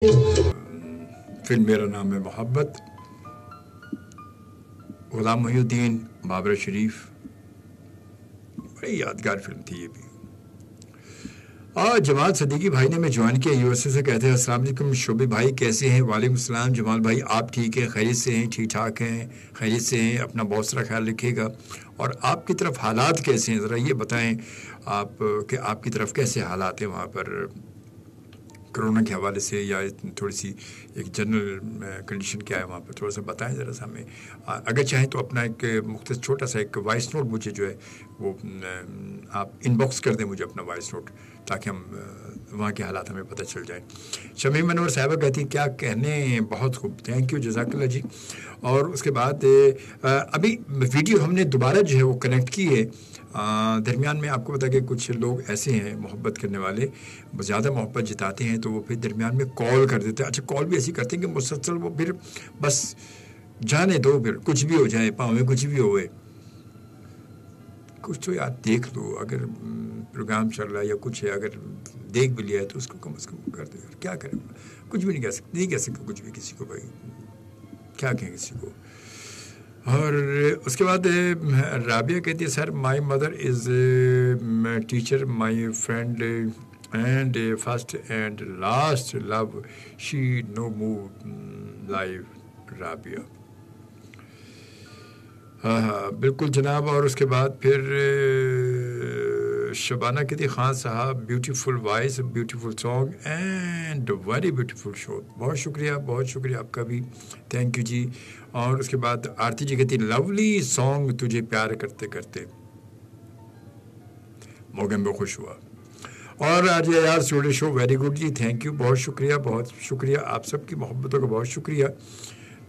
Film मेरा नाम है मोहब्बत, गुलाम मोहिउद्दीन, बाबर शरीफ, बड़ी यादगार फिल्म थी ये भी। और जमाल सदीकी भाई ने मैं ज्वाइन किया यूएसए से, कहते हैं अस्सलाम वालेकुम शोबे भाई, कैसे हैं? वालेकुम सलाम जमाल भाई, आप ठीक हैं? खैरियत से हैं? ठीक ठाक हैं? खैरियत से हैं? अपना बहुत सारा ख्याल रखिएगा। और आपकी तरफ हालात कैसे हैं, ज़रा ये बताएं आप कि आपकी तरफ कैसे हालात हैं वहाँ पर कोरोना के हवाले से, या थोड़ी सी एक जनरल कंडीशन क्या है वहाँ पर, थोड़ा सा बताएं ज़रा सा हमें। अगर चाहें तो अपना एक मुख्तसर छोटा सा एक वॉइस नोट मुझे जो है वो आप इनबॉक्स कर दें मुझे अपना वॉइस नोट, ताकि हम वहाँ के हालात हमें पता चल जाए। शमीम मनोर साहिबा कहती हैं क्या कहने, बहुत खूब, थैंक यू जज़ाकल्लाह जी। और उसके बाद अभी वीडियो हमने दोबारा जो है वो कनेक्ट की है। दरमियान में आपको पता कि कुछ लोग ऐसे हैं मोहब्बत करने वाले, ज़्यादा मोहब्बत जताते हैं तो वो फिर दरमियान में कॉल कर देते हैं। अच्छा, कॉल भी ऐसी करते हैं कि मुसलसल वो फिर बस जाने दो, फिर कुछ भी हो जाए, पाँव कुछ भी होए, कुछ तो यार देख लो। अगर प्रोग्राम चल रहा है या कुछ है, अगर देख भी लिया है तो उसको कम से कम कर दो यार, क्या करें। कुछ भी नहीं कह सकते कुछ भी किसी को, भाई क्या कहें किसी को। और उसके बाद राबिया कहती है sir my mother is teacher, my friend and first and last love, she know move live. Rabia, हाँ बिल्कुल जनाब। और उसके बाद फिर शबाना कहती है खान साहब beautiful voice, beautiful song and very beautiful show. बहुत शुक्रिया आपका भी, थैंक यू जी। और उसके बाद आरती जी कहती लवली सॉन्ग तुझे प्यार करते करते, मौके में खुश हुआ। और आज यार स्टूडियो शो वेरी गुड जी, थैंक यू, बहुत शुक्रिया आप सबकी मोहब्बतों का बहुत शुक्रिया,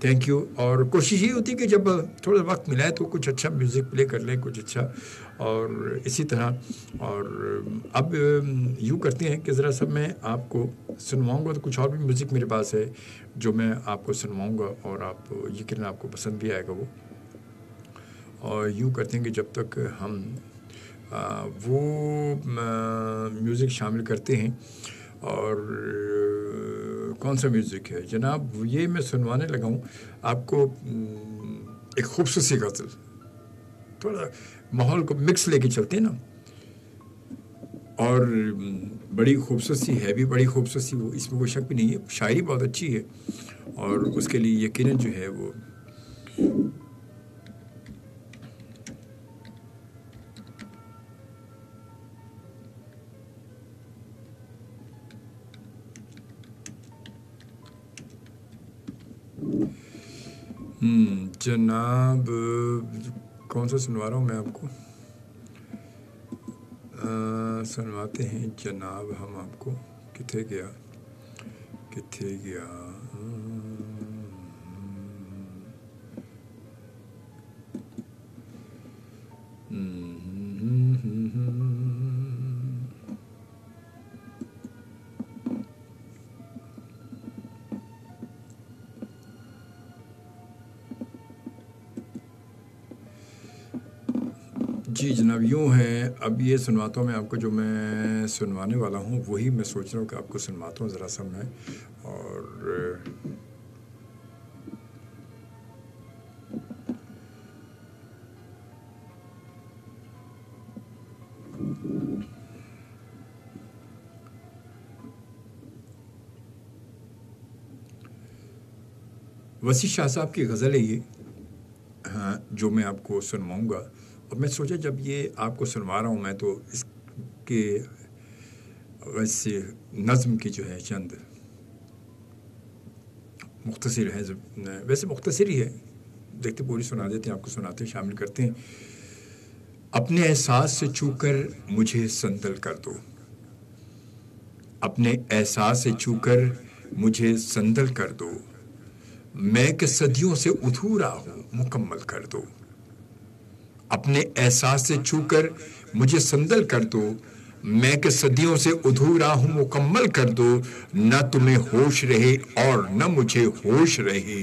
थैंक यू। और कोशिश ये होती है कि जब थोड़ा वक्त मिला है तो कुछ अच्छा म्यूज़िक प्ले कर लें, कुछ अच्छा, और इसी तरह। और अब यूँ करते हैं कि ज़रा सा मैं आपको सुनवाऊँगा, तो कुछ और भी म्यूज़िक मेरे पास है जो मैं आपको सुनवाऊँगा, और आप यकीनन आपको पसंद भी आएगा वो। और यूँ करते हैं कि जब तक हम वो म्यूज़िक शामिल करते हैं। और कौन सा म्यूज़िक है जनाब, ये मैं सुनवाने लगा हूँ आपको एक खूबसूरत सी गज़ल, थोड़ा माहौल को मिक्स लेके चलते हैं ना, और बड़ी खूबसूरत सी है भी, बड़ी खूबसूरत सी, वो इसमें कोई शक भी नहीं है, शायरी बहुत अच्छी है, और उसके लिए यकीनन जो है वो जनाब कौन सा सुनवा रहा हूँ मैं आपको, सुनवाते हैं जनाब हम आपको। किथे गया जी जनाब, यूँ है अब ये सुनवाता हूँ मैं आपको, जो मैं सुनवाने वाला हूँ वही मैं सोच रहा हूँ कि आपको सुनवाता हूँ ज़रा सा मैं। और वसी शाह साहब की गज़ल है ये, हाँ, जो मैं आपको सुनवाऊँगा। और मैं सोचा जब ये आपको सुनवा रहा हूँ मैं, तो इसके वैसे नज़म की जो है चंद मुख्तसर है, वैसे मुख्तसर ही है, देखते पूरी सुना देते हैं आपको, सुनाते हैं, शामिल करते हैं। अपने एहसास से छूकर मुझे संदल कर दो, अपने एहसास से छूकर मुझे संदल कर दो, मैं कि सदियों से अधूरा हूँ मुकम्मल कर दो। अपने एहसास से छूकर मुझे संदल कर दो, मैं कि सदियों से अधूरा हूँ मुकम्मल कर दो। न तुम्हें होश रहे और न मुझे होश रहे,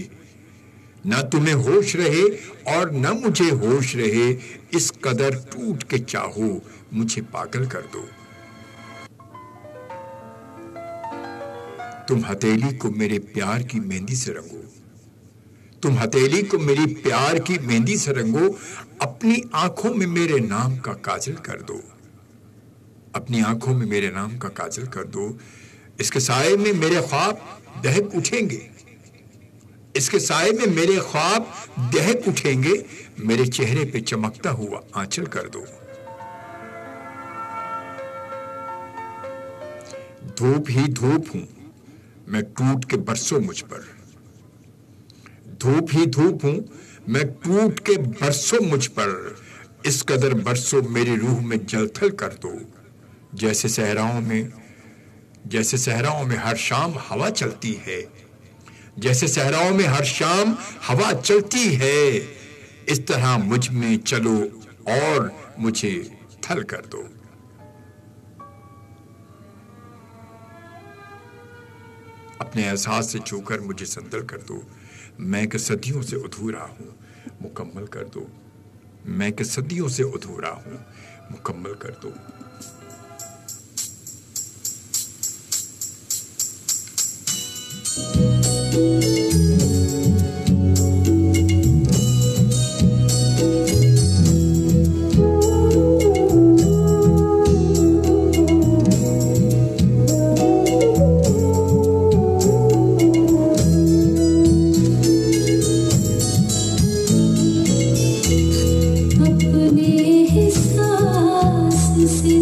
न तुम्हें होश रहे और न मुझे होश रहे, इस कदर टूट के चाहो मुझे पागल कर दो। तुम हथेली को मेरे प्यार की मेहंदी से रंगो, तुम हथेली को मेरी प्यार की मेहंदी से रंगो, अपनी आंखों में मेरे नाम का काजल कर दो, अपनी आंखों में मेरे नाम का काजल कर दो। इसके साए में मेरे ख्वाब दहक उठेंगे, इसके साए में मेरे ख्वाब दहक उठेंगे, मेरे चेहरे पे चमकता हुआ आंचल कर दो। धूप ही धूप हूं मैं टूट के बरसों मुझ पर, धूप ही धूप हूं मैं टूट के बरसों मुझ पर, इस कदर बरसों मेरी रूह में जलथल कर दो। जैसे सहराओं में हर शाम हवा चलती है, जैसे सहराओं में हर शाम हवा चलती है, इस तरह मुझ में चलो और मुझे थल कर दो। अपने एहसास से छूकर मुझे संदल कर दो, मैं कि सदियों से अधूरा हूं मुकम्मल कर दो, मैं कि सदियों से अधूरा हूं मुकम्मल कर दो। अपने हिसास से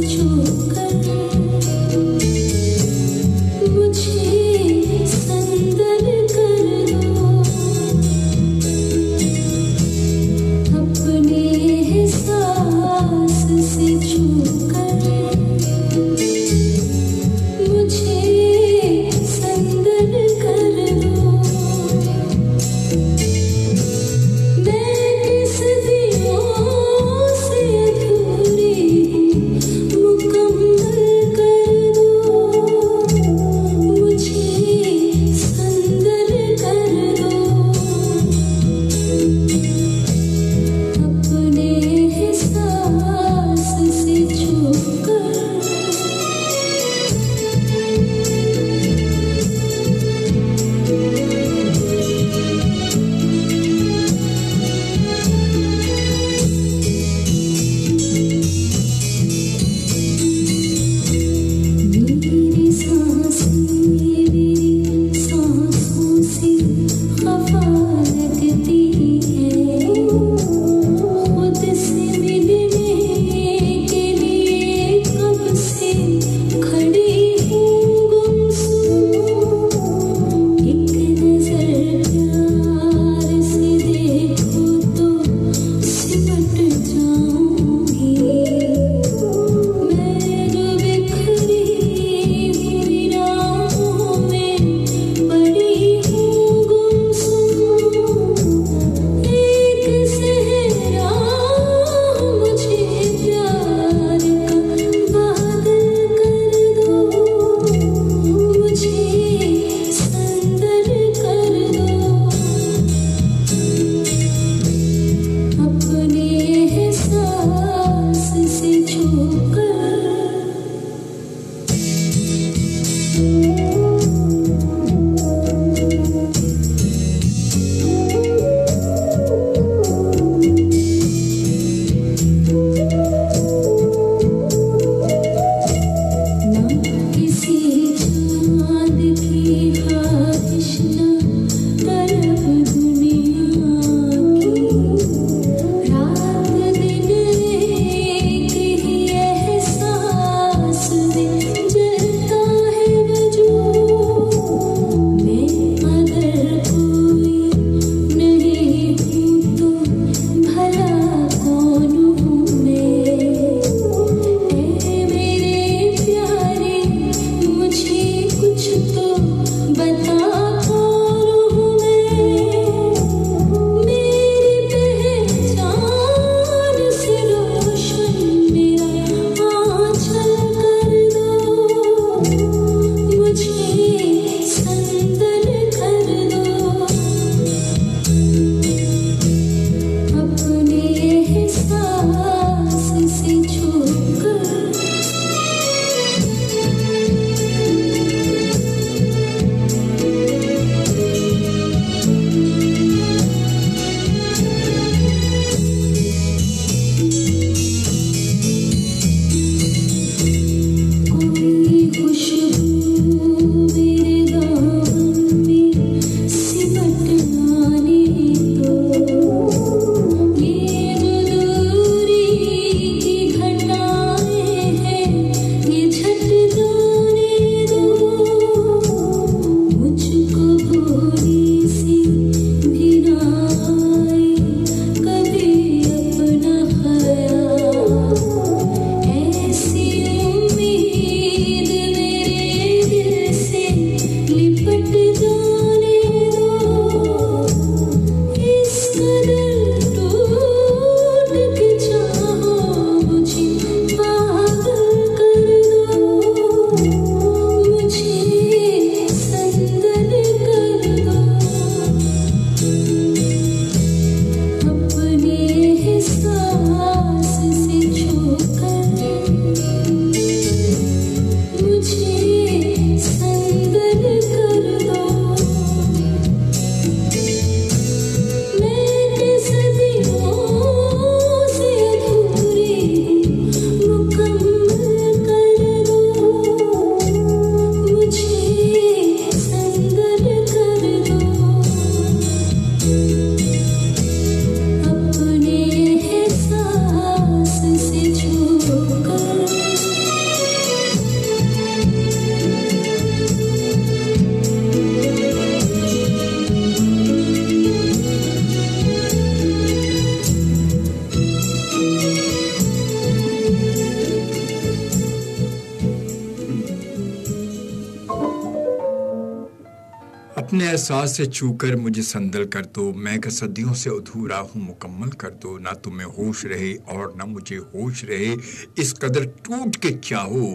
अपने एहसास से छू कर मुझे संदल कर दो, मैं कि सदियों से अधूरा हूँ मुकम्मल कर दो, ना तुम्हें होश रहे और ना मुझे होश रहे, इस कदर टूट के चाहो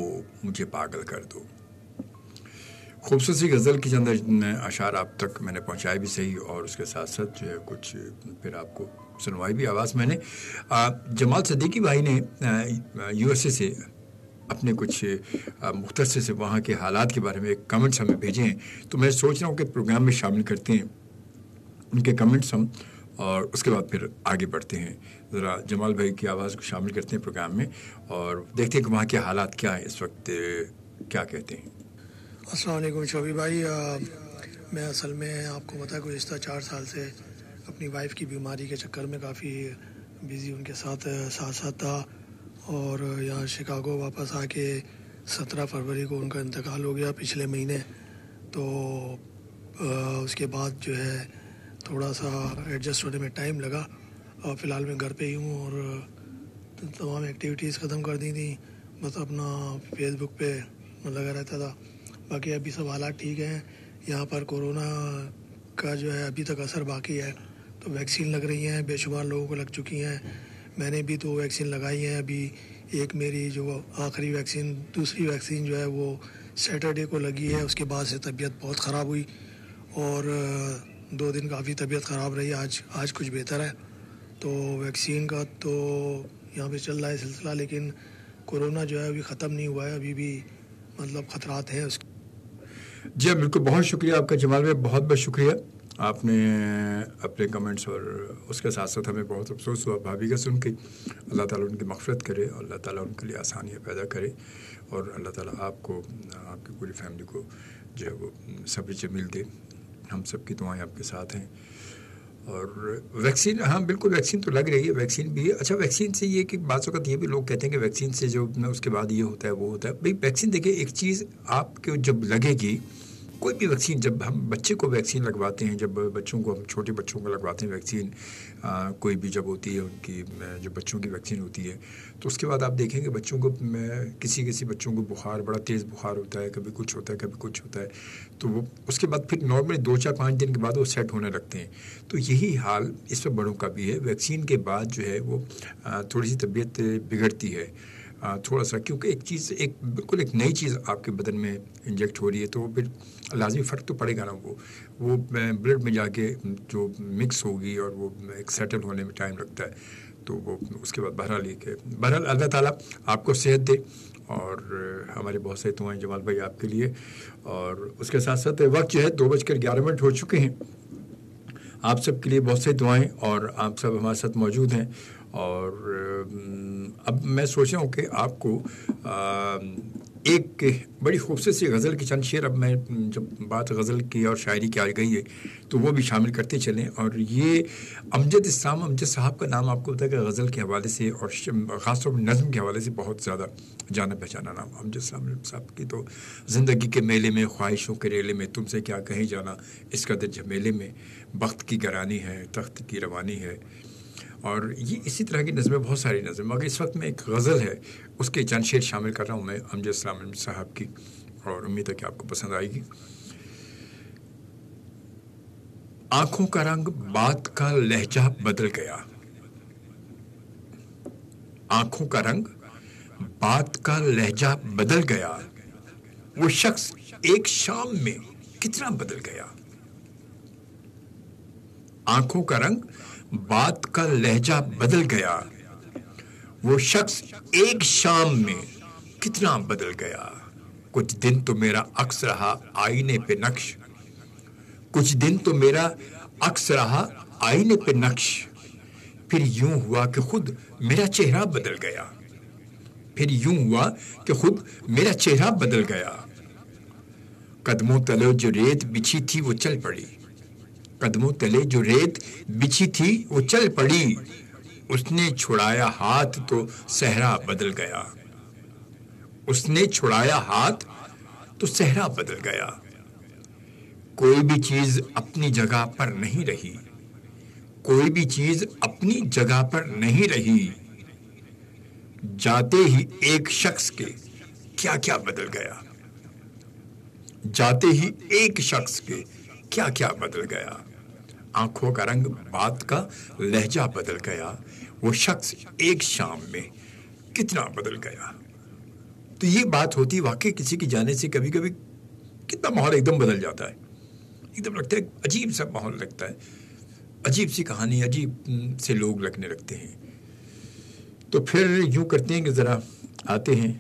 मुझे पागल कर दो। खूबसूरत सी गज़ल की चंद अशार आप तक मैंने पहुँचाए भी सही, और उसके साथ साथ जो है कुछ फिर आपको सुनवाई भी आवाज़ मैंने। जमाल सदीकी भाई ने USA से अपने कुछ मुख्तसर से वहाँ के हालात के बारे में कमेंट्स हमें भेजे हैं, तो मैं सोच रहा हूँ कि प्रोग्राम में शामिल करते हैं उनके कमेंट्स हम, और उसके बाद फिर आगे बढ़ते हैं। ज़रा जमाल भाई की आवाज़ को शामिल करते हैं प्रोग्राम में और देखते हैं कि वहाँ के हालात क्या हैं इस वक्त, क्या कहते हैं। अस्सलाम वालेकुम शोभी भाई, मैं असल में आपको पता है गुज़िश्ता 4 साल से अपनी वाइफ की बीमारी के चक्कर में काफ़ी बिज़ी उनके साथ साथ था, और यहाँ शिकागो वापस आके 17 फरवरी को उनका इंतकाल हो गया पिछले महीने। तो उसके बाद जो है थोड़ा सा एडजस्ट होने में टाइम लगा, और फ़िलहाल मैं घर पे ही हूँ और तमाम एक्टिविटीज़ ख़त्म कर दी थी, बस अपना फेसबुक पे लगा रहता था। बाकी अभी सब हालात ठीक हैं। यहाँ पर कोरोना का जो है अभी तक असर बाकी है, तो वैक्सीन लग रही हैं, बेशुमार लोगों को लग चुकी हैं। मैंने भी 2 वैक्सीन लगाई हैं अभी, एक मेरी जो आखिरी वैक्सीन, दूसरी वैक्सीन जो है वो सैटरडे को लगी है। उसके बाद से तबीयत बहुत ख़राब हुई और 2 दिन काफ़ी तबीयत ख़राब रही। आज कुछ बेहतर है। तो वैक्सीन का तो यहाँ पे चल रहा है सिलसिला, लेकिन कोरोना जो है अभी ख़त्म नहीं हुआ है, अभी भी मतलब ख़तरात हैं उसके। जी हाँ, बिल्कुल, बहुत शुक्रिया आपका जमाल भाई, बहुत बहुत शुक्रिया आपने अपने कमेंट्स, और उसके साथ साथ हमें बहुत अफसोस हुआ भाभी का सुन के। अल्लाह ताला उनकी मग़फ़िरत करे और अल्लाह ताला उनके लिए आसानियाँ पैदा करे, और अल्लाह ताला आपको, आपकी पूरी फैमिली को जो है वो सब्र जमील दे। हम सब की दुआएं आपके साथ हैं। और वैक्सीन, हाँ बिल्कुल वैक्सीन तो लग रही है, वैक्सीन भी है। अच्छा, वैक्सीन से ये कि बात वक़्त ये भी लोग कहते हैं कि वैक्सीन से जो उसके बाद ये होता है वो होता है। भाई वैक्सीन देखिए, एक चीज़ आपको जब लगेगी, कोई भी वैक्सीन, जब हम बच्चे को वैक्सीन लगवाते हैं, जब बच्चों को, हम छोटे बच्चों को लगवाते हैं वैक्सीन, कोई भी जब होती है उनकी, जो बच्चों की वैक्सीन होती है, तो उसके बाद आप देखेंगे बच्चों को, किसी बच्चों को बुखार, बड़ा तेज़ बुखार होता है, कभी कुछ होता है कभी कुछ होता है, तो वो उसके बाद फिर नॉर्मली 2-4-5 दिन के बाद वो सेट होने लगते हैं। तो यही हाल इस वक्त बड़ों का भी है। वैक्सीन के बाद जो है वो थोड़ी सी तबीयत बिगड़ती है थोड़ा सा, क्योंकि एक चीज़, एक बिल्कुल एक नई चीज़ आपके बदन में इंजेक्ट हो रही है, तो फिर लाजमी फ़र्क तो पड़ेगा ना। वो ब्लड में जाके जो मिक्स होगी और वो एक सेटल होने में टाइम लगता है, तो वो उसके बाद बहरहाल अल्लाह ताला आपको सेहत दे, और हमारे बहुत सारी दुआएं जमाल भाई आपके लिए। और उसके साथ साथ वक्त जो है 2:11 हो चुके हैं। आप सब के लिए बहुत सारी दुआएं, और आप सब हमारे साथ मौजूद हैं। और अब मैं सोच रहा हूँ कि आपको एक बड़ी खूबसूरत सी गज़ल की चंद शेर, अब मैं जब बात गज़ल की और शायरी की आ गई है तो वो भी शामिल करते चलें। और ये अमजद साहब का नाम आपको पता है कि गज़ल के हवाले से और ख़ासतौर पर नज़्म के हवाले से बहुत ज़्यादा जाना पहचाना नाम अमजद साहब की। तो ज़िंदगी के मेले में, ख्वाहिशों के रेले में, तुमसे क्या कहीं जाना, इस कदर झमेले में, वक्त की गरानी है, तख्त की रवानी है। और ये इसी तरह की नज़में, बहुत सारी नज़में, मगर इस वक्त में एक गज़ल है, उसके चंद शेर शामिल कर रहा हूँ मैं अमजद साहब की, और उम्मीद है कि आपको पसंद आएगी। आंखों का रंग, बात का लहजा बदल गया। आंखों का रंग, बात का लहजा बदल गया। वो शख्स एक शाम में कितना बदल गया। आंखों का रंग, बात का लहजा बदल गया। वो शख्स एक शाम में कितना बदल गया। कुछ दिन तो मेरा अक्स रहा आईने पे नक्श, कुछ दिन तो मेरा अक्स रहा आईने पे नक्श, फिर यूं हुआ कि खुद मेरा चेहरा बदल गया। फिर यूं हुआ कि खुद मेरा चेहरा बदल गया। कदमों तले जो रेत बिछी थी वो चल पड़ी। कदमों तले जो रेत बिछी थी वो चल पड़ी। उसने छुड़ाया हाथ तो सहरा बदल गया। उसने छुड़ाया हाथ तो सहरा बदल गया। कोई भी चीज अपनी जगह पर नहीं रही। कोई भी चीज अपनी जगह पर नहीं रही। जाते ही एक शख्स के क्या क्या बदल गया। जाते ही एक शख्स के کیا کیا بدل گیا، آنکھوں کا رنگ، بات کا لہجہ بدل گیا، وہ شخص ایک شام میں کتنا بدل گیا. تو یہ بات ہوتی واقعی کسی کی جانے سے کبھی کبھی کتنا ماحول ایک دم بدل جاتا ہے، ایک دم لگتا ہے عجیب سا ماحول لگتا ہے، عجیب سی کہانی، عجیب سے لوگ لگنے لگتے ہیں. تو پھر یوں کرتے ہیں کہ ذرا آتے ہیں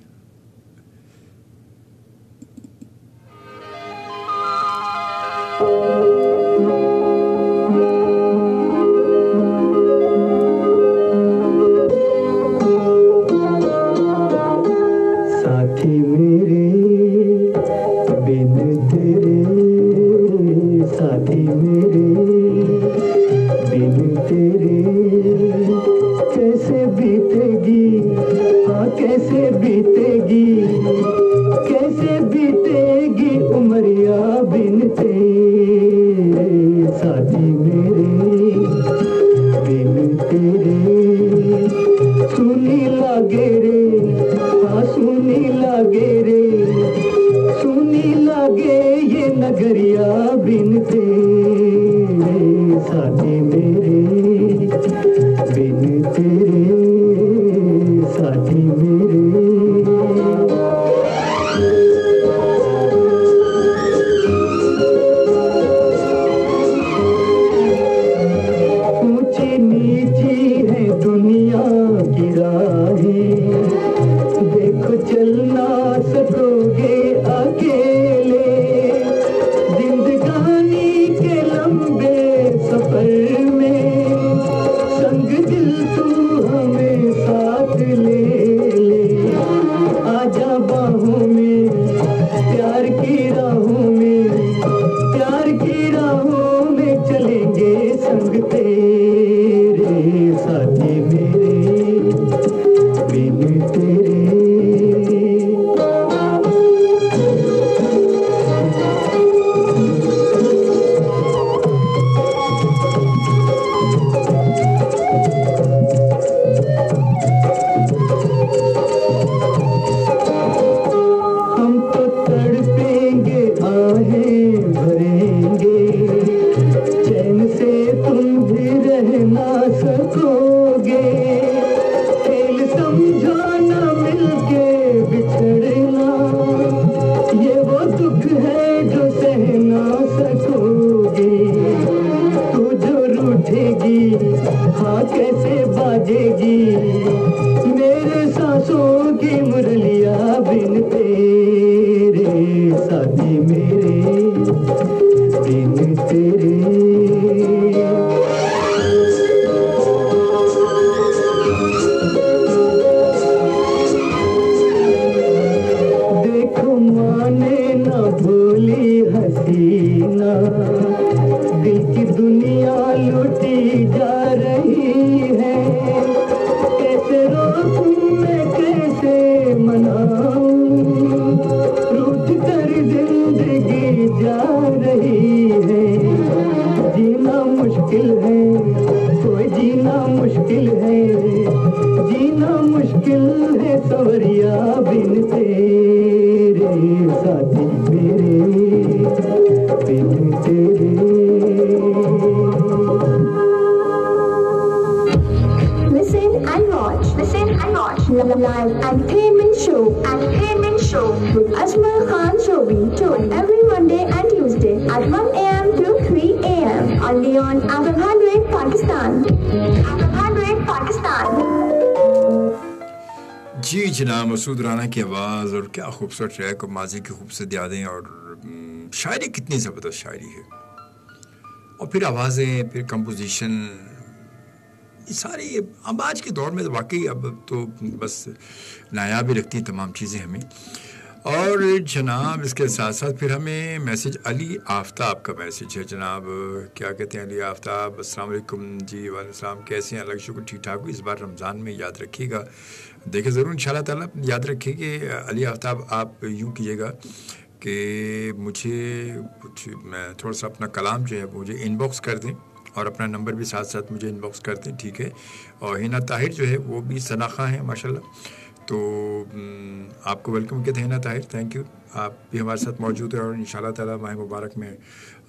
مسعود رانا کی آواز اور کیا خوبصورت ٹریک اور ماضی کی خوبصورت یادیں اور شاعری کتنی زبردست شاعری ہے اور پھر آوازیں پھر کمپوزیشن یہ ساری اب آج کے دور میں تو واقعی اب تو بس نایاب ہی رکھتی ہیں تمام چیزیں ہمیں. اور جناب اس کے ساتھ ساتھ پھر ہمیں میسج علی آفتاب کا میسج ہے. جناب کیا کہتے ہیں علی آفتاب؟ السلام علیکم. جی وعلیکم السلام، کیسے ہیں؟ اللہ کا شکر ٹھیک ٹھاک. اس بار رمضان میں یاد رکھیے گا، دیکھیں ضرور انشاءاللہ تعالیٰ یاد رکھیں کہ علی آفتاب آپ یوں کیجیے گا کہ مجھے کچھ میں تھوڑا سا اپنا کلام جو ہے مجھے ان باکس کر دیں اور اپنا نمبر بھی ساتھ ساتھ مجھے ان باکس کر دیں، ٹھیک ہے. اور ہینا طاہر جو ہے وہ بھی ثناء خواں ہیں ماشاءاللہ، تو آپ کو ویلکم کہتے ہیں ہینا طاہر، تھینک یو आप भी हमारे साथ मौजूद हैं और इंशाल्लाह ताला माह मुबारक में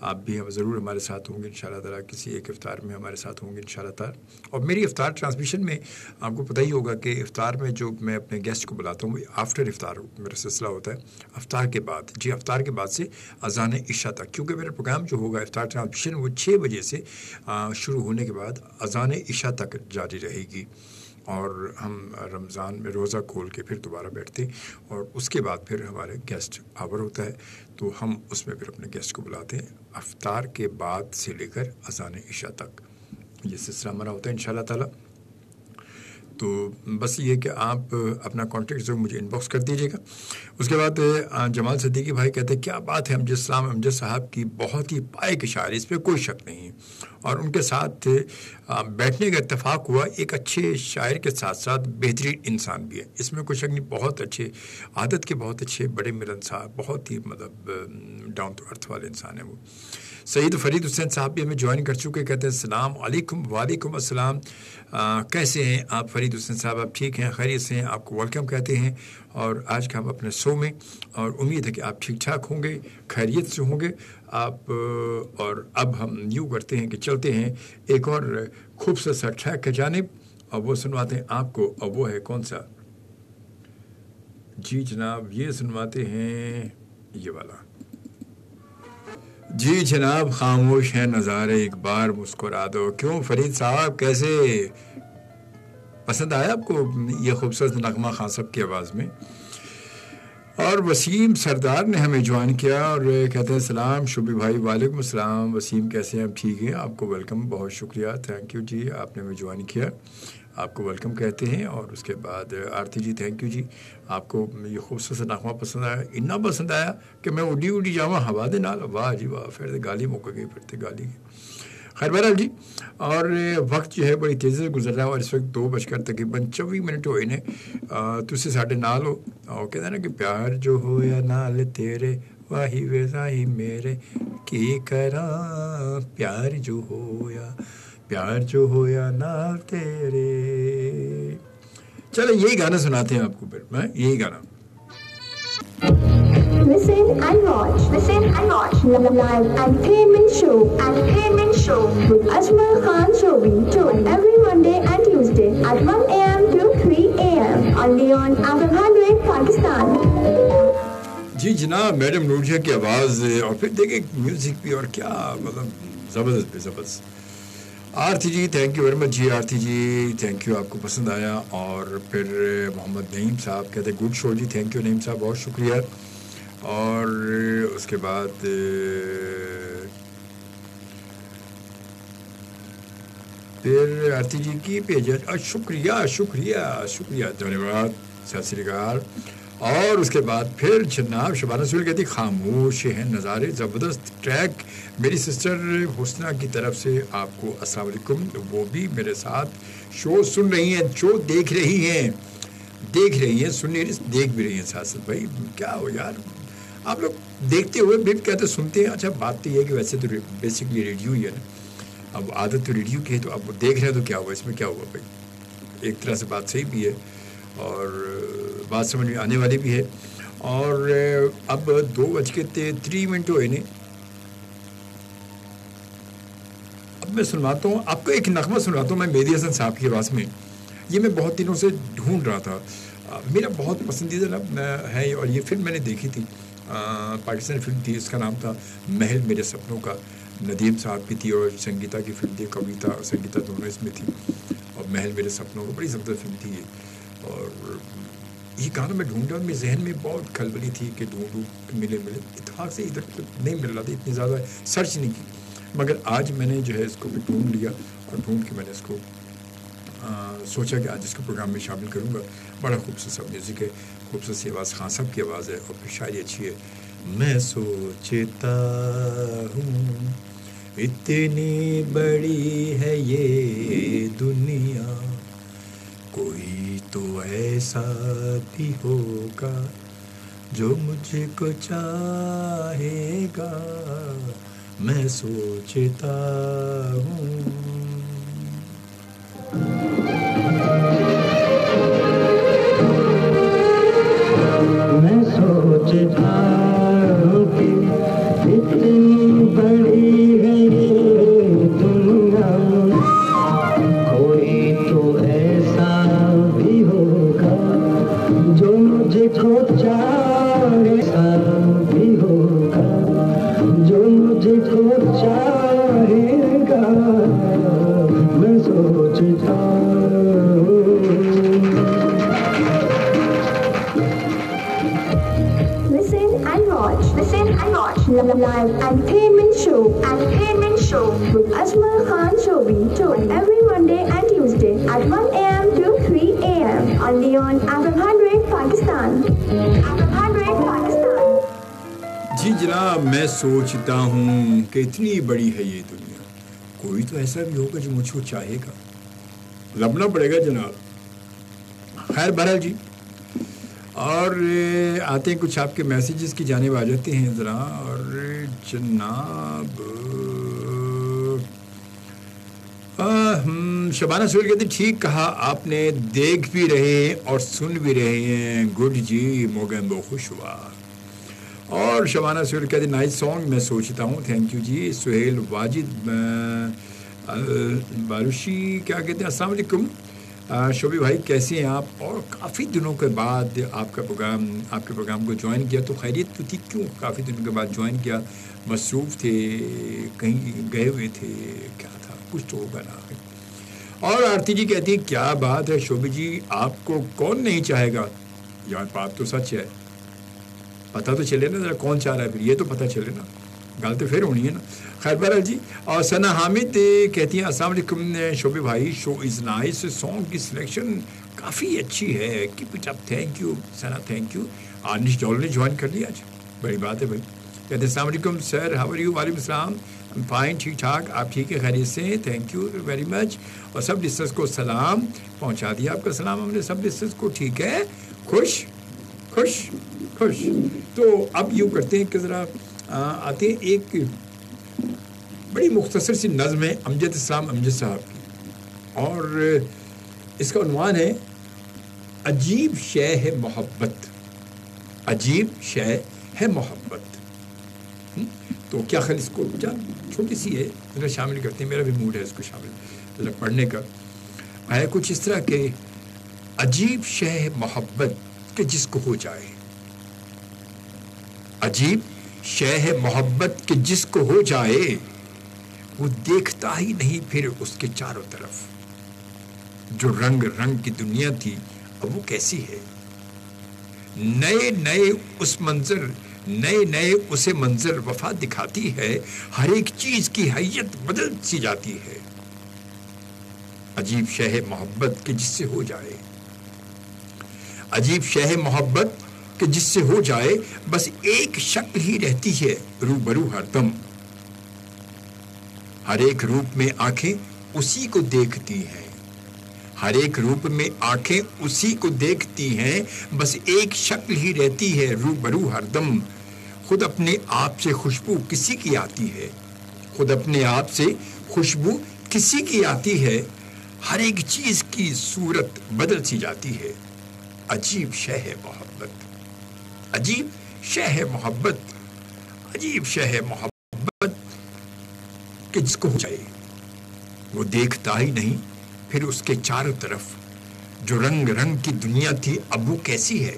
आप भी हम ज़रूर हमारे साथ होंगे इंशाल्लाह ताला, किसी एक इफ्तार में हमारे साथ होंगे इंशाल्लाह ताला। और मेरी इफ्तार ट्रांसमिशन में आपको पता ही होगा कि इफ्तार में जो मैं अपने गेस्ट को बुलाता हूँ आफ्टर इफ्तार मेरा सिलसिला होता है, इफ्तार के बाद, जी इफ्तार के बाद से अज़ान इशा तक, क्योंकि मेरा प्रोग्राम जो होगा इफ्तार ट्रांसमिशन वो 6 बजे से शुरू होने के बाद अज़ान इशा तक जारी रहेगी। और हम रमज़ान में रोज़ा खोल के फिर दोबारा बैठते और उसके बाद फिर हमारे गेस्ट आवर होता है, तो हम उसमें फिर अपने गेस्ट को बुलाते हैं इफ्तार के बाद से लेकर अज़ान इशा तक, ये सिलसिला हमारा होता है इंशाल्लाह ताला। तो बस ये कि आप अपना कॉन्टेक्ट जो मुझे इनबॉक्स कर दीजिएगा। उसके बाद जमाल सिद्दीकी भाई कहते हैं क्या बात है, अमजद इस्लाम अमजद साहब की बहुत ही पायक शायर, इस पर कोई शक नहीं है, और उनके साथ बैठने का इत्तेफाक हुआ, एक अच्छे शायर के साथ साथ बेहतरीन इंसान भी है, इसमें कोई शक नहीं, बहुत अच्छे आदत के, बहुत अच्छे बड़े मिलनसार, बहुत ही मतलब डाउन टू अर्थ वाले इंसान है वो। सईद फरीद हुसैन साहब भी हमें ज्वाइन कर चुके, कहते हैं अस्सलाम वालेकुम। वालेकुम अस्सलाम, कैसे हैं आप फरीद हुसैन साहब, आप ठीक हैं, खैरियत से हैं, आपको वेलकम कहते हैं और आज का हम अपने शो में, और उम्मीद है कि आप ठीक ठाक होंगे, खैरियत से होंगे आप। और अब हम यूँ करते हैं कि चलते हैं एक और खूबसूरत सा ट्रैक की जानिब और वो सुनवाते हैं आपको, और वो है कौन सा, जी जनाब ये सुनवाते हैं ये वाला। जी जनाब खामोश है नज़ारे एक बार मुस्कुरा दो। क्यों फरीद साहब, कैसे पसंद आया आपको ये खूबसूरत नगमा खान साहब की आवाज़ में? और वसीम सरदार ने हमें ज्वाइन किया और कहते हैं सलाम शुभी भाई। वालेकुम अस्सलाम वसीम, कैसे हैं आप, ठीक हैं, आपको वेलकम, बहुत शुक्रिया, थैंक यू जी, आपने हमें ज्वाइन किया, आपको वेलकम कहते हैं। और उसके बाद आरती जी थैंक यू जी, आपको ये खूबसूरत नगमा पसंद आया, इन्ना पसंद आया कि मैं उड़ी उड़ी जावा हवा दे नाल, वाह जी वाह, फिर गाली मुक गई, फिर तो गाली। खैर बहरहाल जी, और वक्त जो है बड़ी तेज़ी से गुजर रहा है और इस वक्त 2 तकरीबन 24 होए ने, तुसी साढ़े नाल हो, और कहते हैं ना कि प्यार जो हो या नाल तेरे वाही वेजाही मेरे की करा, प्यार जो हो या नाल तेरे। चलो यही गाना सुनाते हैं आपको, फिर मैं यही गाना। Listen and watch live entertainment show with Ajmal Khan Shobi every Monday and Tuesday at 1 a.m. to 3 a.m. only on After 100 Pakistan. जी जनाब, मैडम नूरिया की आवाज़, और फिर देखिए म्यूज़िक भी, और क्या मतलब ज़बरदस्त। Aarti ji thank you very much ji, Aarti ji thank you, आपको पसंद आया। और फिर मोहम्मद नईम साहब कहते हैं गुड शो जी, थैंक यू नईम साहब, बहुत शुक्रिया। और उसके बाद फिर आरती जी की पेज, शुक्रिया धन्यवाद, सत श्री अकाल। और उसके बाद फिर जनाब शबाना सुहेल कहती खामोश है नज़ारे, ज़बरदस्त ट्रैक मेरी सिस्टर हुस्ना की तरफ से आपको अस्सलाम वालेकुम, वो भी मेरे साथ शो सुन रही हैं, शो देख रही हैं, सुन नहीं रही, देख भी रही हैं साथ साथ। भाई क्या हो यार, आप लोग देखते हुए भी कहते सुनते हैं। अच्छा बात तो ये है कि वैसे तो बेसिकली रेडियो ही है ना, अब आदत तो रेडियो की है, तो अब देख रहे हैं तो क्या हुआ, इसमें क्या हुआ भाई, एक तरह से बात सही भी है और बात समझ में आने वाली भी है। और अब 2:03 हुए ने, अब मैं सुनवाता हूँ आपको एक नगमा सुनाता हूँ मैं मेहदी हसन साहब की आवाज़ में। ये मैं बहुत दिनों से ढूंढ रहा था, मेरा बहुत पसंदीदा है, और ये फिल्म मैंने देखी थी, पाकिस्तानी फिल्म थी, इसका नाम था महल मेरे सपनों का, नदीम साहब की थी और संगीता की फिल्म थी, कविता और संगीता दोनों इसमें थी, और महल मेरे सपनों का बड़ी ज़बरदस्त फिल्म थी ये। और ये गाना मैं ढूंढा, मेरे जहन में बहुत खलबली थी कि ढूंढूं मिले इत्तेफाक से इधर नहीं मिल रहा था, इतनी ज़्यादा सर्च नहीं की, मगर आज मैंने जो है इसको भी ढूंढ लिया, और ढूंढ के मैंने इसको सोचा कि आज इसको प्रोग्राम में शामिल करूँगा। बड़ा खूबसूरत सा म्यूज़िक है, खूबसूरत सी आवाज़, खान साहब की आवाज़ है, और फिर शायरी अच्छी है। मैं सोचता हूँ इतनी बड़ी है ये दुनिया, कोई तो ऐसा भी होगा जो मुझको चाहेगा, मैं सोचता हूँ। मैं सोचता सोचता कि इतनी बड़ी है ये दुनिया, कोई तो ऐसा भी होगा जो मुझको चाहे, ऐसा भी होगा जो मुझको चाहेगा, मैं सोचता हूँ। Listen and watch live entertainment show with Ajmal Khan Shobi every Monday and Tuesday at 1 a.m. to 3 a.m. only on FM 100 Pakistan. जी जनाब, मैं सोचता हूँ कि इतनी बड़ी है ये दुनिया, कोई तो ऐसा भी होगा जो मुझको चाहेगा। लबना पड़ेगा जनाब। खैर बहरहाल जी, और आते हैं कुछ आपके मैसेजेस की जानिब आ जाते हैं ज़रा। और जनाब शबाना सुहेल कहते ठीक कहा आपने, देख भी रहे हैं और सुन भी रहे हैं। गुड जी, मोगन बहुत खुश हुआ। और शबाना सुहेल कहते नाइस सॉन्ग, मैं सोचता हूँ। थैंक यू जी। सुहेल वाजिद बारुशी क्या कहते हैं, अस्सलाम वालेकुम शोभी भाई, कैसे हैं आप? और काफ़ी दिनों के बाद आपके प्रोग्राम को ज्वाइन किया, तो खैरियत तो थी? क्यों काफ़ी दिनों के बाद ज्वाइन किया? मसरूफ़ थे, कहीं गए हुए थे, क्या था? कुछ तो होगा ना। और आरती जी कहती है क्या बात है शोभी जी, आपको कौन नहीं चाहेगा? यार बात तो सच है, पता तो चले ना ज़रा कौन चाह रहा है, फिर ये तो पता चले ना, गल तो फिर होनी है ना। खैर बहरहाल जी। और सना हामिद कहती हैं अस्सलाम वालेकुम शोभी भाई, शो इज़ नाइस, सॉन्ग की सिलेक्शन काफ़ी अच्छी है, keep it up. Thank you Sana, thank you. Aanish Doll ने ज्वाइन कर लिया आज, बड़ी बात है भाई। कहते हैं अस्सलाम वालेकुम सर, हाउ आर यू? वालेकुम अस्सलाम, फाइन, ठीक ठाक, आप ठीक है, खैरियत से? Thank you very much. और सब लिस्टर्स को सलाम पहुँचा दिया, आपका सलाम हमने सब लिस्टर्स को, ठीक है? खुश खुश खुश। तो अब यूँ करते हैं कि ज़रा आते हैं, एक बड़ी मुख्तसर सी नज़्म है अमजद इस्लाम अमजद साहब की, और इसका उन्वान है अजीब शय है मोहब्बत, अजीब शय है मोहब्बत। तो क्या ख्याल, इसको छोटी सी है, ज़रा शामिल करते हैं, मेरा भी मूड है इसको शामिल ज़रा पढ़ने का। है कुछ इस तरह के, अजीब शय है मोहब्बत के जिसको हो जाए, अजीब शय है मोहब्बत के जिसको हो जाए, वो देखता ही नहीं फिर उसके चारों तरफ। जो रंग रंग की दुनिया थी अब वो कैसी है, नए नए उस मंजर, नए नए उसे मंजर वफा दिखाती है, हर एक चीज की हैयत बदल सी जाती है। अजीब शय है मोहब्बत के जिससे हो जाए, अजीब शय है मोहब्बत कि जिससे हो जाए, बस एक शक्ल ही रहती है रूबरू हरदम, हर एक रूप में आंखें उसी को देखती हैं, हर एक रूप में आंखें उसी को देखती हैं, बस एक शक्ल ही रहती है रूबरू हरदम। खुद अपने आप से खुशबू किसी की आती है, खुद अपने आप से खुशबू किसी की आती है, हर एक चीज की सूरत बदल सी जाती है। अजीब शय है मोहब्बत, अजीब शय है मोहब्बत, अजीब शय है मोहब्बत कि जिसको हो जाए, वो देखता ही नहीं फिर उसके चारों तरफ। जो रंग रंग की दुनिया थी अब वो कैसी है,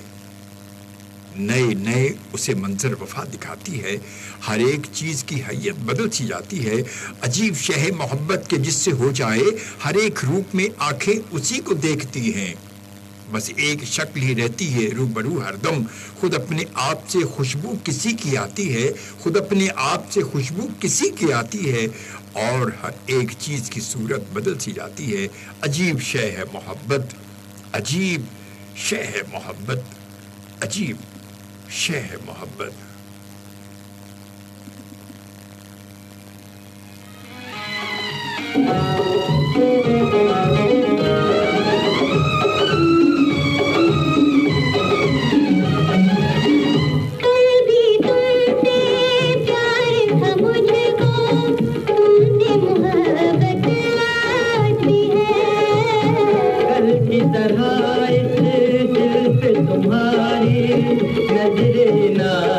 नए नए उसे मंजर वफा दिखाती है, हर एक चीज की हैयत बदल सी जाती है। अजीब शय है मोहब्बत के जिससे हो जाए, हर एक रूप में आंखें उसी को देखती हैं, बस एक शक्ल ही रहती है रूबरू हरदम। खुद अपने आप से खुशबू किसी की आती है, खुद अपने आप से खुशबू किसी की आती है, और हर एक चीज की सूरत बदल सी जाती है। अजीब शय है मोहब्बत, अजीब शय है मोहब्बत, अजीब शय है मोहब्बत। तुम्हारी नजरे ना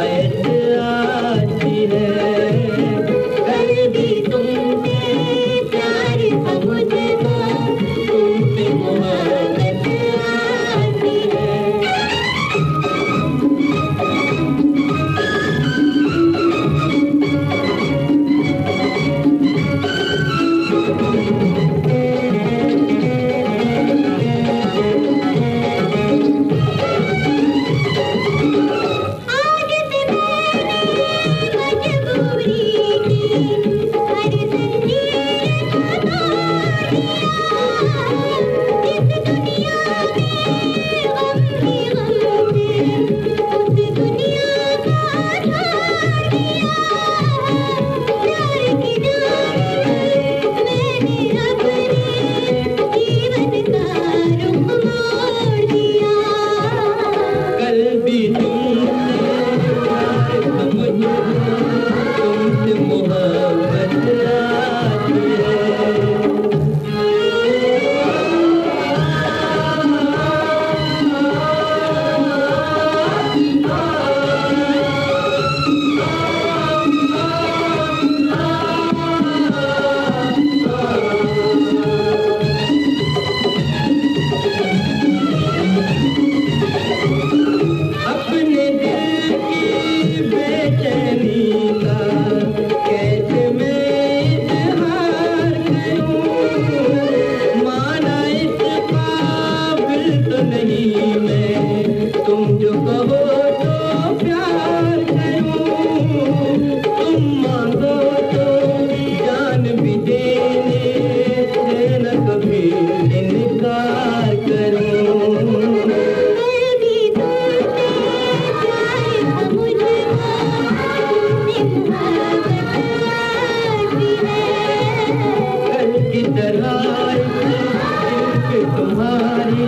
नजर आए कि तुम्हारी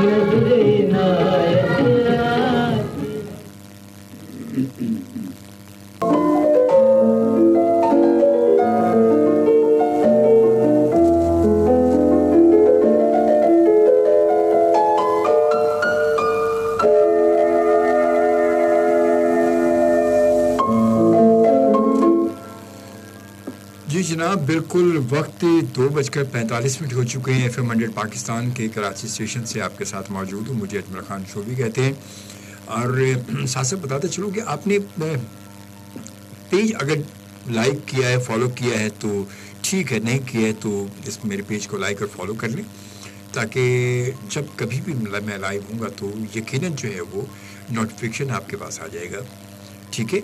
नजर इनायत आए। जी जनाब, बिल्कुल वक्त 2:45 हो चुके हैं। FM 100 पाकिस्तान के कराची स्टेशन से आपके साथ मौजूद हूँ। मुझे अजमल खान शोभी कहते हैं। और साथ साथ बताते चलूँ कि आपने पेज अगर लाइक किया है, फॉलो किया है तो ठीक है, नहीं किया है तो इस मेरे पेज को लाइक और फॉलो कर लें, ताकि जब कभी भी मैं लाइव हूँगा तो यकीनन जो है वो नोटिफिकेशन आपके पास आ जाएगा। ठीक है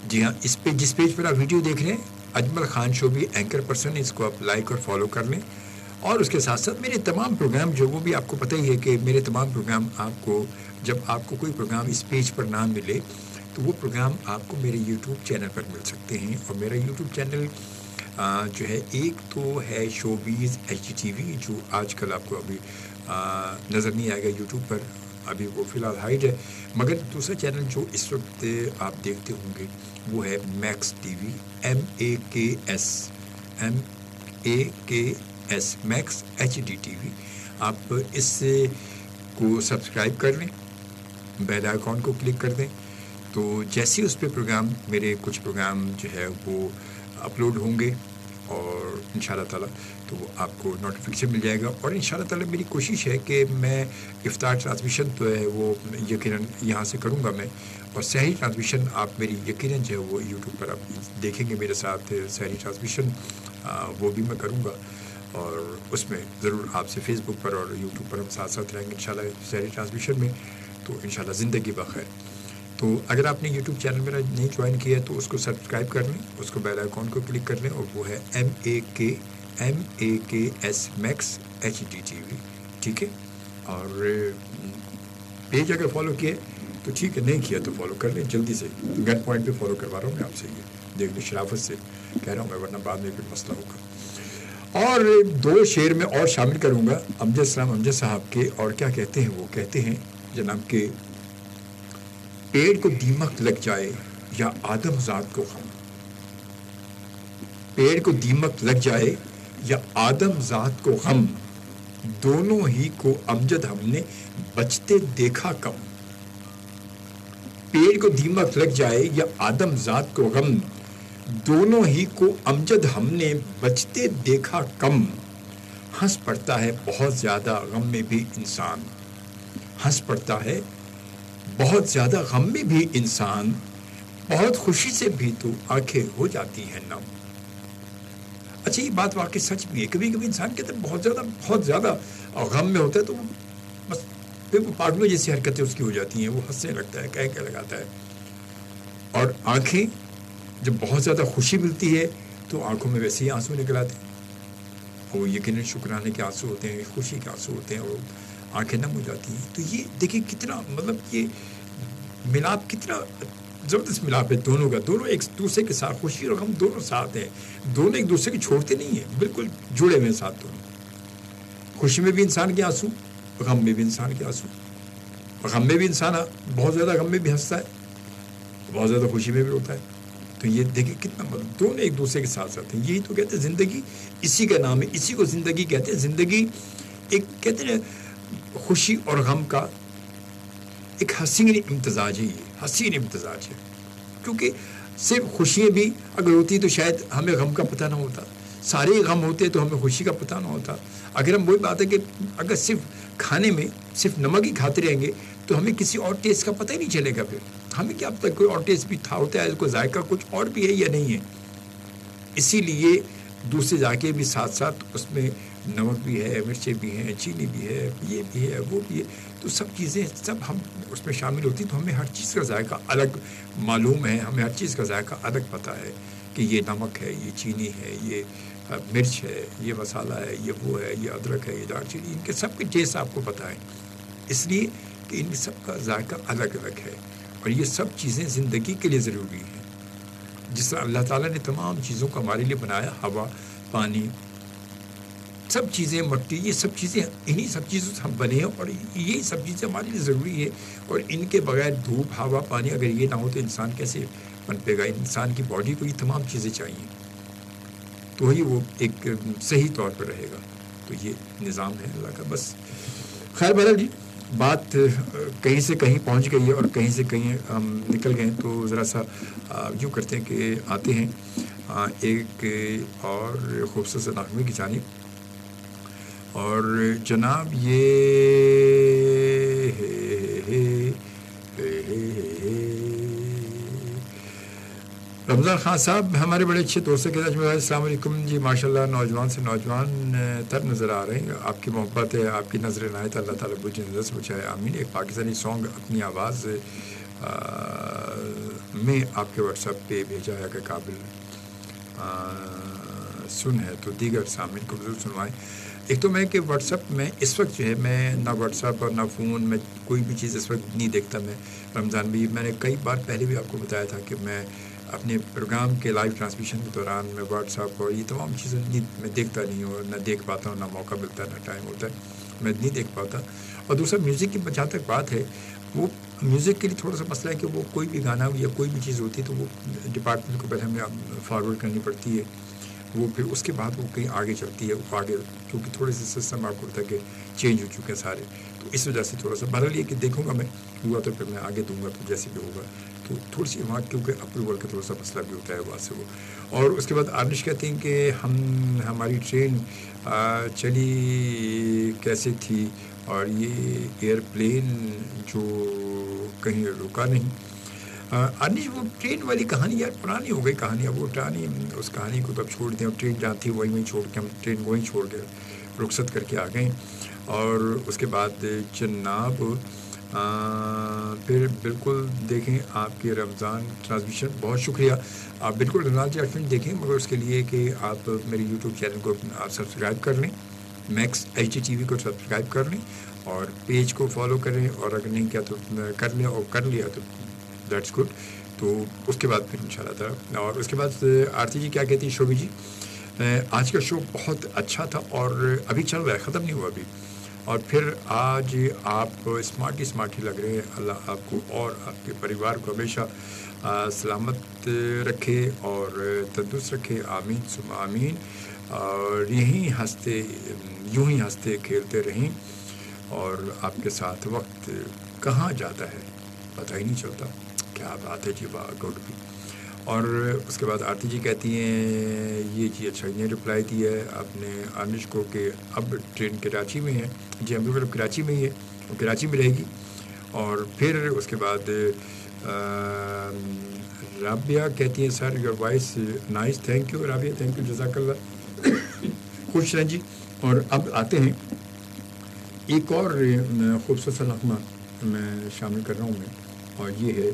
जी हाँ, इस पे जिस पेज पर आप वीडियो देख रहे हैं अजमल खान शोभी एंकर पर्सन, इसको आप लाइक और फॉलो कर लें। और उसके साथ साथ मेरे तमाम प्रोग्राम जो वो भी आपको पता ही है कि मेरे तमाम प्रोग्राम आपको, जब आपको कोई प्रोग्राम इस पेज पर ना मिले तो वो प्रोग्राम आपको मेरे YouTube चैनल पर मिल सकते हैं। और मेरा YouTube चैनल जो है, एक तो है शोबीज़ HDTV जो आजकल आपको अभी नज़र नहीं आएगा YouTube पर, अभी वो फ़िलहाल हाइड है। मगर दूसरा चैनल जो इस वक्त आप देखते होंगे वो है max TV, MAKS max HDTV। आप इस को सब्सक्राइब कर लें, बेल आइकॉन को क्लिक कर दें, तो जैसे उस पर प्रोग्राम, मेरे कुछ प्रोग्राम जो है वो अपलोड होंगे और इंशाल्लाह ताला तो वो आपको नोटिफिकेशन मिल जाएगा। और इंशाल्लाह ताला मेरी कोशिश है कि मैं इफ्तार ट्रांसमिशन तो है वो यकीनन यहाँ से करूँगा मैं, और सहरी ट्रांसमिशन आप मेरी यकीनन जो है वो यूट्यूब पर आप देखेंगे मेरे साथ सहरी ट्रांसमिशन, वो भी मैं करूँगा। और उसमें ज़रूर आपसे फेसबुक पर और यूट्यूब पर हम साथ साथ रहेंगे इंशाल्लाह सहरी ट्रांसमिशन में। तो इंशाल्लाह ज़िंदगी बखैर। तो अगर आपने YouTube चैनल मेरा नहीं ज्वाइन किया है तो उसको सब्सक्राइब कर लें, उसको बेल आइकॉन को क्लिक कर लें, और वो है MAKS मैक्स HDTV। ठीक है, और पेज अगर फॉलो किए तो ठीक है, नहीं किया तो फॉलो कर लें जल्दी से। गन पॉइंट पे फॉलो करवा रहा हूँ मैं आपसे, ये देख लो, शराफत से कह रहा हूँ मैं, वरना बाद में कोई मसला होगा। और 2 शेर में और शामिल करूँगा अमजद साहब के, और क्या कहते हैं वो, कहते हैं जनाब के पेड़ को दीमक लग जाए या आदम ज़ात को गम, पेड़ को दीमक लग जाए या आदम ज़ात को गम, दोनों ही को अमजद हमने बचते देखा कम। पेड़ को दीमक लग जाए या आदम ज़ात को गम, दोनों ही को अमजद हमने बचते देखा कम। हंस पड़ता है बहुत ज़्यादा गम में भी इंसान, हंस पड़ता है बहुत ज़्यादा गम में भी इंसान, बहुत खुशी से भी तो आंखें हो जाती हैं नम। अच्छा, ये बात वाकई सच भी है। कभी कभी इंसान कहते हैं बहुत ज़्यादा गम में होता है तो बस फिर वो पागलों जैसी हरकतें उसकी हो जाती हैं, वो हंसने लगता है, कह लगाता है। और आंखें जब बहुत ज़्यादा खुशी मिलती है तो आंखों में वैसे ही आंसू निकल आते हैं, वो यकीनन शुक्राने के आंसू होते हैं, खुशी के आंसू होते हैं, और आंखें नम हो जाती हैं। तो ये देखिए कितना, मतलब ये मिलाप कितना ज़बरदस्त मिलाप है दोनों का। दोनों एक दूसरे के साथ, खुशी और गम दोनों साथ हैं, दोनों एक दूसरे को छोड़ते नहीं हैं, बिल्कुल जुड़े हुए साथ दोनों। खुशी में भी इंसान के आंसू, गम में भी इंसान के आंसू। गम में भी इंसान बहुत ज़्यादा गम में भी हंसता है, बहुत ज़्यादा खुशी में भी रोता है। तो ये देखिए कितना, मतलब दोनों एक दूसरे के साथ साथ हैं। यही तो कहते हैं ज़िंदगी, इसी का नाम है, इसी को ज़िंदगी कहते हैं। ज़िंदगी एक कहते हैं खुशी और गम का एक हसीन इम्तजाज है, ये हसीन इम्तजाज है। क्योंकि सिर्फ खुशियाँ भी अगर होती तो शायद हमें गम का पता ना होता, सारे गम होते तो हमें खुशी का पता ना होता। अगर हम, वही बात है कि अगर सिर्फ खाने में सिर्फ नमक ही खाते रहेंगे तो हमें किसी और टेस्ट का पता ही नहीं चलेगा। फिर हमें क्या पता कोई और टेस्ट भी था, होता है, कोई जायका कुछ और भी है या नहीं है। इसीलिए दूसरे जाके भी साथ साथ उसमें नमक भी है, मिर्चें भी हैं, चीनी भी है, ये भी है, वो भी है, तो सब चीज़ें सब हम उसमें शामिल होती, तो हमें हर चीज़ का जायका अलग मालूम है, हमें हर चीज़ का जायका अलग पता है कि ये नमक है, ये चीनी है, ये मिर्च है, ये मसाला है, ये वो है, ये अदरक है, ये दालचीनी, इनके सब के टेस्ट आपको पता है। इसलिए कि इन सब का जायका अलग अलग है, और ये सब चीज़ें ज़िंदगी के लिए ज़रूरी हैं। जिस तरह अल्लाह ताला ने तमाम चीज़ों को हमारे लिए बनाया, हवा, पानी, सब चीज़ें, मट्टी, ये सब चीज़ें, इन्हीं सब चीज़ों से हम बने हैं और यही सब चीज़ें हमारे लिए ज़रूरी है। और इनके बगैर धूप, हवा, पानी अगर ये ना हो तो इंसान कैसे पनपेगा? इंसान की बॉडी को ये तमाम चीज़ें चाहिए, तो ही वो एक सही तौर पर रहेगा। तो ये निज़ाम है अल्लाह का। बस खैर बहरहाल जी, बात कहीं से कहीं पहुंच गई है और कहीं से कहीं हम निकल गए, तो ज़रा सा यूँ करते हैं कि आते हैं एक और खूबसूरत नगमे की जानिब। और जनाब ये रमज़ान खान साहब हमारे बड़े अच्छे दोस्तों के साथ, अस्सलाम वालेकुम जी, माशाल्लाह नौजवान से नौजवान तर नज़र आ रहे हैं। आपकी मोहब्बत है, आपकी नज़र इनायत, अल्लाह ताला बुझे नज़र से बचाए, आमीन। एक पाकिस्तानी सॉन्ग अपनी आवाज़ में आपके व्हाट्सएप पे भेजा है कि काबिल सुन है, तो दीगर सामीन को ज़रूर सुनवाएं। एक तो मैं कि व्हाट्सएप में इस वक्त जो है, मैं ना व्हाट्सएप और ना फ़ोन में कोई भी चीज़ इस वक्त नहीं देखता। मैं रमज़ान भी, मैंने कई बार पहले भी आपको बताया था कि मैं अपने प्रोग्राम के लाइव ट्रांसमिशन के दौरान मैं व्हाट्सएप और ये तमाम चीज़ें मैं देखता नहीं हूँ, ना देख पाता हूँ, ना मौका मिलता है, ना टाइम होता है, मैं नहीं देख पाता। और दूसरा म्यूज़िक की जहाँ तक बात है, वो म्यूज़िक के लिए थोड़ा सा मसला है कि वो कोई भी गाना या कोई भी चीज़ होती है तो वो डिपार्टमेंट को पहले हमें फॉरवर्ड करनी पड़ती है, वो फिर उसके बाद वो कहीं आगे चलती है, वो आगे, क्योंकि थोड़े से सिस्टम आपको होता है कि चेंज हो चुके हैं सारे, तो इस वजह से थोड़ा सा बहरहाल ये कि देखूँगा मैं, हुआ तो फिर मैं आगे दूँगा, फिर जैसे भी होगा। तो थोड़ी सी वहाँ क्योंकि अप्रूवल का थोड़ा सा मसला भी होता है वहाँ से वो। और उसके बाद आर्निश कहते हैं कि हमारी ट्रेन चली कैसे थी और ये एयरप्लेन जो कहीं रुका नहीं। आर्निश वो ट्रेन वाली कहानी यार पुरानी हो गई कहानी, अब वो पुरानी उस कहानी को तब छोड़ दें। और ट्रेन जहाँ थी वहीं छोड़ के हम ट्रेन वहीं छोड़ के रुखसत करके आ गए। और उसके बाद जनाब फिर बिल्कुल देखें आपके रमज़ान ट्रांसमिशन, बहुत शुक्रिया। आप बिल्कुल रमज़ान ट्रांसमिशन देखें, मगर उसके लिए कि आप मेरे यूट्यूब चैनल को आप सब्सक्राइब कर लें, मैक्स HD TV को सब्सक्राइब कर लें और पेज को फॉलो करें, और अगर नहीं किया तो कर लें, और कर लिया तो दैट्स गुड। तो उसके बाद फिर इंशाल्लाह ताला। और उसके बाद आरती जी क्या कहती है, शोभी जी आज का शो बहुत अच्छा था और अभी चल रहा है, ख़त्म नहीं हुआ अभी। और फिर आज आप स्मार्टी लग रहे हैं। अल्लाह आपको और आपके परिवार को हमेशा सलामत रखे और तंदुरुस्त रखे, आमीन सुम आमीन। और यूं ही हंसते खेलते रहें, और आपके साथ वक्त कहाँ जाता है पता ही नहीं चलता। क्या बात है जी, वाह गुड भी। और उसके बाद आरती जी कहती हैं ये जी अच्छा, ये रिप्लाई दिया है आपने आनिश को कि अब ट्रेन कराची में है। जी हम लोग कराची में ही है, वो कराची में रहेगी। और फिर उसके बाद राबिया कहती है sir your voice nice, thank you Rabia, thank you, जज़ाकल्लाह, खुश रहें जी। और अब आते हैं एक और खूबसूरत सा नगमा मैं शामिल कर रहा हूँ मैं, और ये है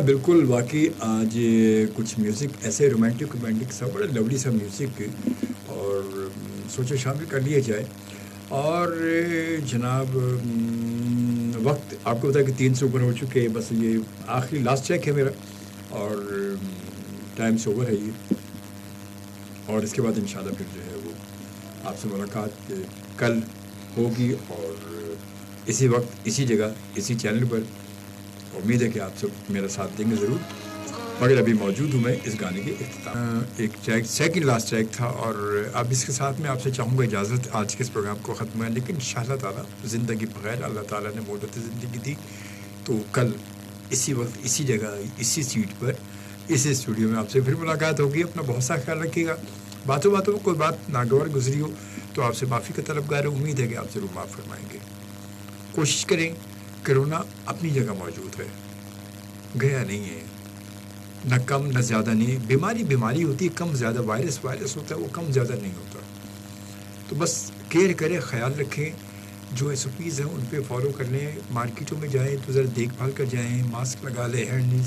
बिल्कुल वाकई आज कुछ म्यूज़िक ऐसे रोमांटिक सा बड़ा लवली सा म्यूज़िक और सोचो शामिल कर लिया जाए। اور جناب وقت آپ کو بتا کہ 3 سے اوپر ہو چکے ہیں، بس یہ آخری لاسٹ چیک ہے میرا، اور ٹائم سے اوور ہے یہ، اور اس کے بعد انشاءاللہ پھر جو ہے وہ آپ سے ملاقات کل ہوگی، اور اسی وقت اسی جگہ اسی چینل پر۔ امید ہے کہ آپ سب میرا ساتھ دیں گے ضرور، مگر ابھی موجود ہوں میں اس گانے کے اختتام۔ ایک ٹریک سیکنڈ لاسٹ ٹریک تھا، اور اب اس کے ساتھ میں آپ سے چاہوں گا اجازت، آج کے اس پروگرام کو ختم ہے، لیکن انشاءاللہ تعالیٰ زندگی بغیر اللہ تعالیٰ نے مدت زندگی دی تو کل اسی وقت اسی جگہ اسی سیٹ پر اسی اسٹوڈیو میں آپ سے پھر ملاقات ہوگی۔ اپنا بہت سا خیال رکھیے گا، باتوں باتوں میں کوئی بات ناگوار گزری ہو تو آپ سے معافی کا طلبگار ہے، امید ہے کہ آپ ضرور معاف فرمائیں گے۔ کوشش کریں، کرونا اپنی جگہ موجود ہے، گیا نہیں ہے، نہ کم نہ زیادہ نہیں، بیماری ہوتی ہے، کم زیادہ، وائرس ہوتا ہے، وہ کم زیادہ نہیں ہوتا۔ تو بس کیئر کریں، خیال رکھیں، جو ایس او پیز ہیں ان پہ فالو کر لیں، مارکیٹوں میں جائیں تو ذرا دیکھ بھال کر جائیں، ماسک لگا لیں، ہینڈ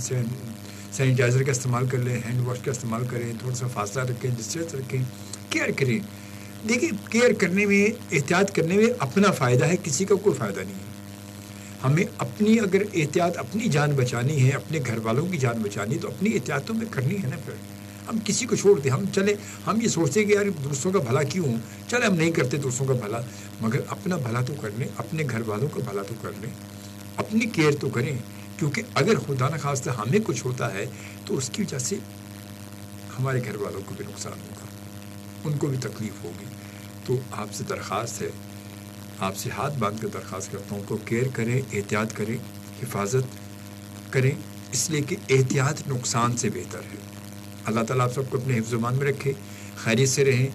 سینیٹائزر کا استعمال کر لیں، ہینڈ واش کا استعمال کریں، تھوڑا سا فاصلہ رکھیں، ڈسٹینس رکھیں، کیئر کریں۔ دیکھیں کیئر کرنے میں، احتیاط کرنے میں اپنا فائدہ ہے، کسی کا کوئی فائدہ نہیں ہے۔ ہمیں اپنی اگر احتیاط، اپنی جان بچانی ہے، اپنے گھر والوں کی جان بچانی ہے تو اپنی احتیاطوں میں کرنی ہے نا۔ پھر ہم کسی کو چھوڑ دیں، ہم یہ سوچتے ہیں کہ یار دوسروں کا بھلا کیوں، چلے ہم نہیں کرتے دوسروں کا بھلا، مگر اپنا بھلا تو کر لیں، اپنے گھر والوں کا بھلا تو کر لیں، اپنی کیئر تو کریں، کیونکہ اگر خدا نخواستہ ہمیں کچھ ہوتا ہے تو اس کی وجہ سے ہمارے گھر والوں کو بھی نقصان ہوگا، ان کو بھی تکلیف ہوگی۔ تو آپ سے درخواست ہے، آپ سے ہاتھ باندھ کر درخواست کرتا ہوں کو کیئر کریں، احتیاط کریں، حفاظت کریں، اس لیے کہ احتیاط نقصان سے بہتر ہے۔ اللہ تعالیٰ آپ سب کو اپنے حفظ و امان میں رکھے، خیریت سے رہیں،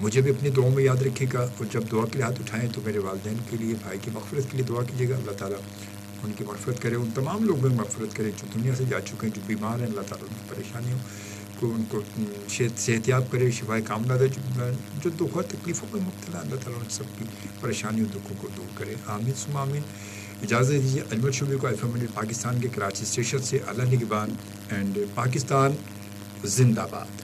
مجھے بھی اپنی دعاؤں میں یاد رکھے گا، اور جب دعا کے لیے ہاتھ اٹھائیں تو میرے والدین کے لیے، بھائی کی مغفرت کے لیے دعا کیجیے گا، اللہ تعالیٰ ان کی مغفرت کرے، ان تمام لوگوں میں مغفرت کرے جو دنیا سے جا چکے ہیں، جو بیمار ہیں، اللہ تعالیٰ ان کی پریشانیوں کو، ان کو صحت یاب کرے، شفائے کاملہ دے، جو دکھ اور تکلیفوں میں مبتلا، اللہ تعالیٰ ان سب کی پریشانیوں دکھوں کو دور کرے، آمین ثم آمین۔ اجازت دیجیے اجمل شعبے کو FM پاکستان کے کراچی اسٹیشن سے، اللہ نگہبان اینڈ پاکستان زندہ باد۔